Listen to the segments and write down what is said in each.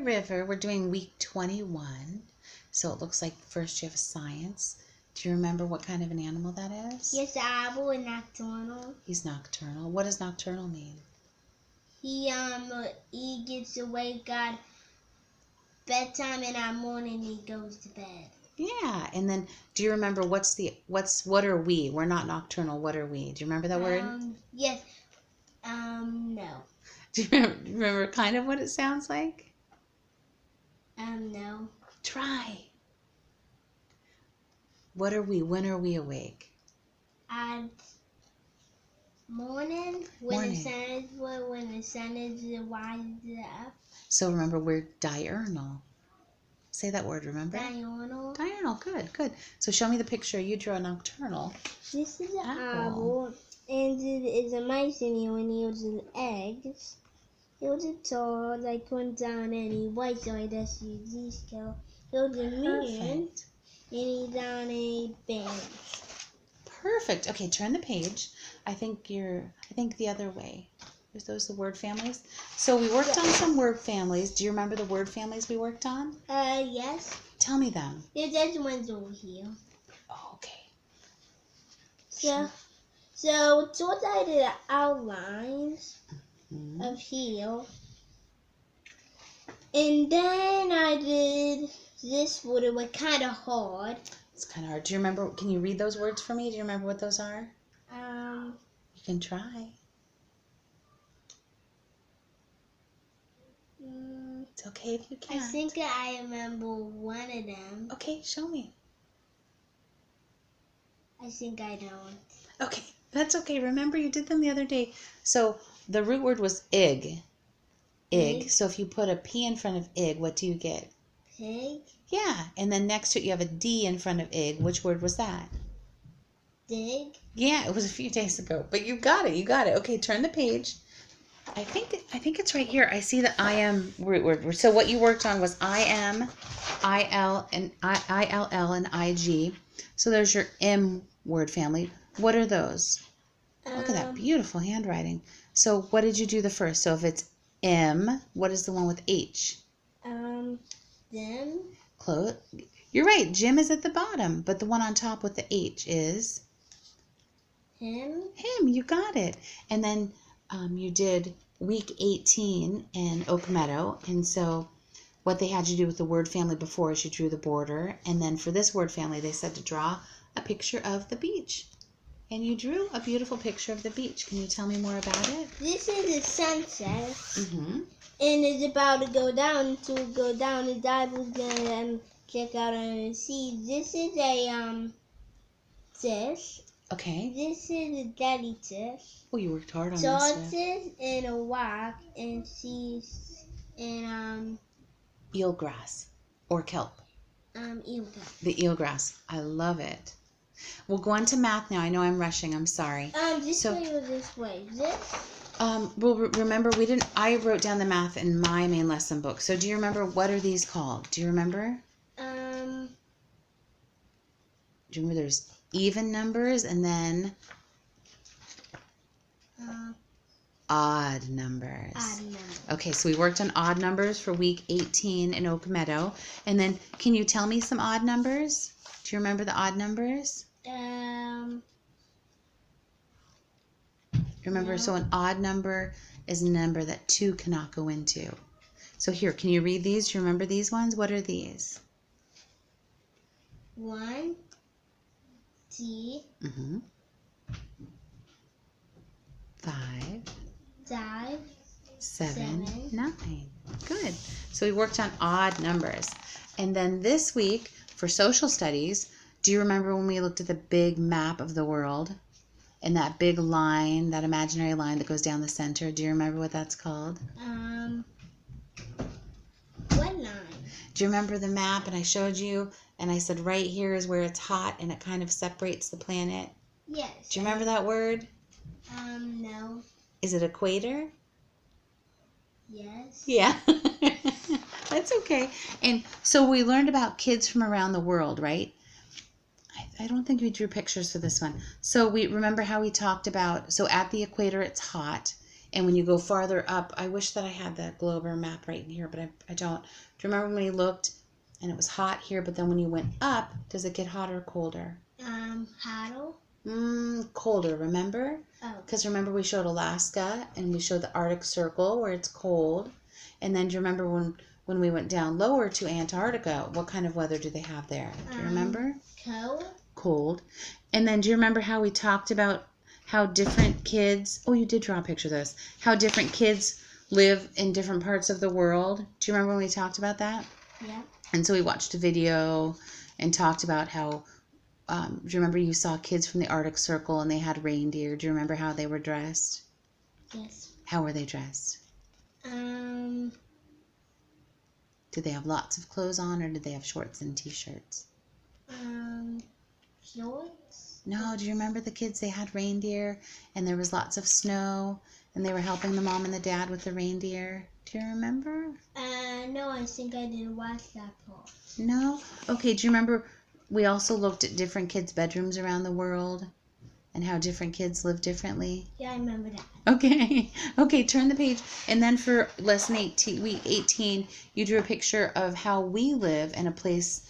River. We're doing week 21. So it looks like first you have science. Do you remember what kind of an animal that is? Yes, owl and nocturnal. He's nocturnal. What does nocturnal mean? He gets awake at bedtime and at morning he goes to bed. Yeah, and then do you remember what are we? We're not nocturnal. What are we? Do you remember that word? Yes. No. Do you remember kind of what it sounds like? No. Try. What are we? When are we awake? At morning when the sun is rising up. So remember, we're diurnal. Say that word, remember? Diurnal. Diurnal, good, good. So show me the picture. You drew a nocturnal. This is an owl, and it is a mice in here, and he was eggs. He was tall, like went down any white, so I just use these scale. He was a moon, and he's on a bench. Perfect. Okay, turn the page. I think the other way. Are those the word families? So we worked on some word families. Do you remember the word families we worked on? Yes. Tell me them. There's ones over here. Oh, okay. So towards I did the outlines of here. And then I did this word. It was kind of hard. It's kind of hard. Do you remember? Can you read those words for me? Do you remember what those are? You can try. It's okay if you can't. I think I remember one of them. Okay, show me. I think I don't. Okay, that's okay. Remember, you did them the other day. So the root word was ig. Ig. So if you put a P in front of ig, what do you get? Pig. Yeah, and then next to it you have a D in front of ig. Which word was that? Dig. Yeah, it was a few days ago, but you got it. You got it. Okay, turn the page. I think it's right here. I see the I am root word. So what you worked on was I am, IL, and ILL and IG. So there's your M word family. What are those? Look at that beautiful handwriting. So what did you do the first? So if it's M, what is the one with H? Them. Close. You're right. Jim is at the bottom, but the one on top with the H is? Him. Him. You got it. And then you did week 18 in Oak Meadow, and so what they had you do with the word family before is you drew the border, and then for this word family they said to draw a picture of the beach, and you drew a beautiful picture of the beach. Can you tell me more about it? This is a sunset, Mm-hmm. and it's about to go down. To go down, the dive was gonna check out and see. This is a dish. Okay. This is a jelly dish. Oh, you worked hard on this. Sauces and a rock and seeds and eelgrass or kelp. eelgrass. The eelgrass. I love it. We'll go on to math now. I know I'm rushing. I'm sorry. This way or this way? This? Well, remember I wrote down the math in my main lesson book. So do you remember what are these called? Do you remember? Do you remember there's even numbers and then odd numbers. Odd numbers. Okay, so we worked on odd numbers for week 18 in Oak Meadow. And then can you tell me some odd numbers? Do you remember the odd numbers? Remember, no. So an odd number is a number that 2 cannot go into. So here, can you read these? Do you remember these ones? What are these? 1, 2, 5, 5, 7, 9. Good. So we worked on odd numbers. And then this week for social studies, do you remember when we looked at the big map of the world and that big line, that imaginary line that goes down the center? Do you remember what that's called? What line? Do you remember the map and I showed you and I said right here is where it's hot and it kind of separates the planet? Yes. Do you remember that word? No. Is it equator? Yes. Yeah. That's okay. And so we learned about kids from around the world, right? I don't think we drew pictures for this one. So we remember how we talked about, so at the equator it's hot And when you go farther up, I wish that I had that globe or map right in here, but I don't. Do you remember when we looked and it was hot here, but then when you went up, does it get hotter or colder? Hotter. Colder, remember? Oh. Because remember we showed Alaska and we showed the Arctic Circle where it's cold. And then do you remember when we went down lower to Antarctica, what kind of weather do they have there? Do you remember? Cold. Cold. And then do you remember how we talked about how different kids, oh, you did draw a picture of this, how different kids live in different parts of the world? Do you remember when we talked about that? Yeah. And so we watched a video and talked about how, do you remember you saw kids from the Arctic Circle and they had reindeer? Do you remember how they were dressed? Yes. How were they dressed? Did they have lots of clothes on or did they have shorts and t-shirts? Shorts? No, do you remember the kids? They had reindeer and there was lots of snow and they were helping the mom and the dad with the reindeer. Do you remember? No, I think I didn't watch that part. No? Okay, do you remember we also looked at different kids' bedrooms around the world and how different kids live differently? Yeah, I remember that. Okay. Okay, turn the page. And then for lesson 18, week 18, you drew a picture of how we live in a place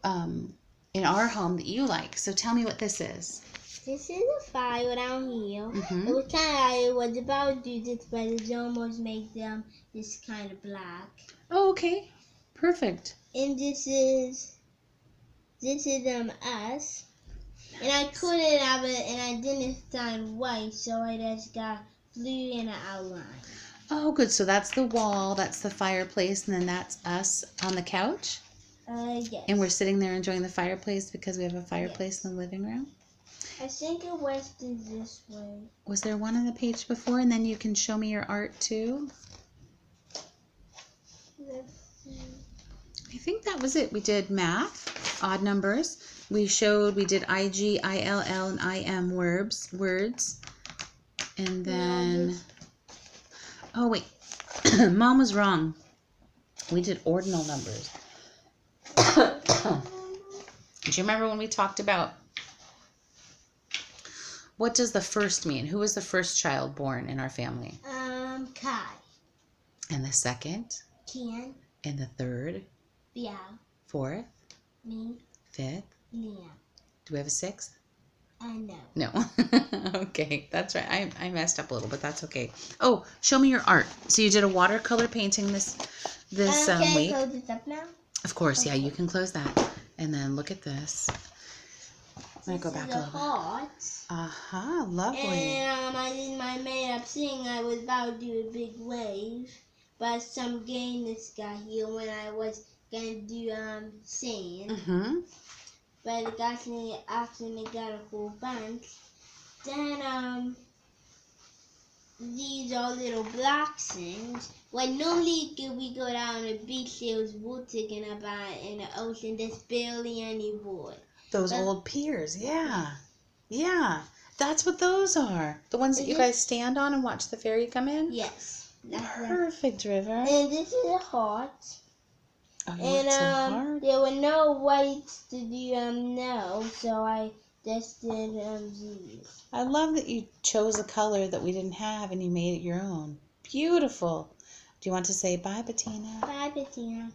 in our home that you like. So tell me what this is. This is a fire down here. Mm-hmm. It was it was about to do this, but it almost made them this kind of black. Oh, okay. Perfect. And this is us. And I couldn't have it, and I didn't find white, so I just got blue in the outline. Oh, good. So that's the wall, that's the fireplace, and then that's us on the couch? Yes. And we're sitting there enjoying the fireplace because we have a fireplace in the living room? I think it was this way. Was there one on the page before? And then you can show me your art too? Let's see. I think that was it. We did math, odd numbers. We did IG, ILL, and IM words. And then, oh wait, Mom was wrong. We did ordinal numbers. Do you remember when we talked about what does the first mean? Who was the first child born in our family? Kai. And the second? Ken. And the third? Yeah. Fourth? Me. Fifth? Yeah. Do we have a sixth? No. No. Okay, that's right. I messed up a little, but that's okay. Oh, show me your art. So you did a watercolor painting this Can I week. close this up now? Of course, yeah, you can close that. And then look at this. I'm going to go back a little bit. Uh-huh, lovely. And I did my made-up thing. I was about to do a big wave, but some gayness got here when I was going to do sand. Mm-hmm. But it actually got a whole bunch. Then these are little block things. When normally we go down the beach, there was water in the ocean. There's barely any wood. Those old piers, yeah. Yeah, that's what those are. The ones that you guys stand on and watch the ferry come in? Yes. Perfect, River. And this is a heart. Oh, you And worked so hard. there were no whites to do no, so I just did these. I love that you chose a color that we didn't have and you made it your own. Beautiful. Do you want to say bye, Bettina? Bye, Bettina.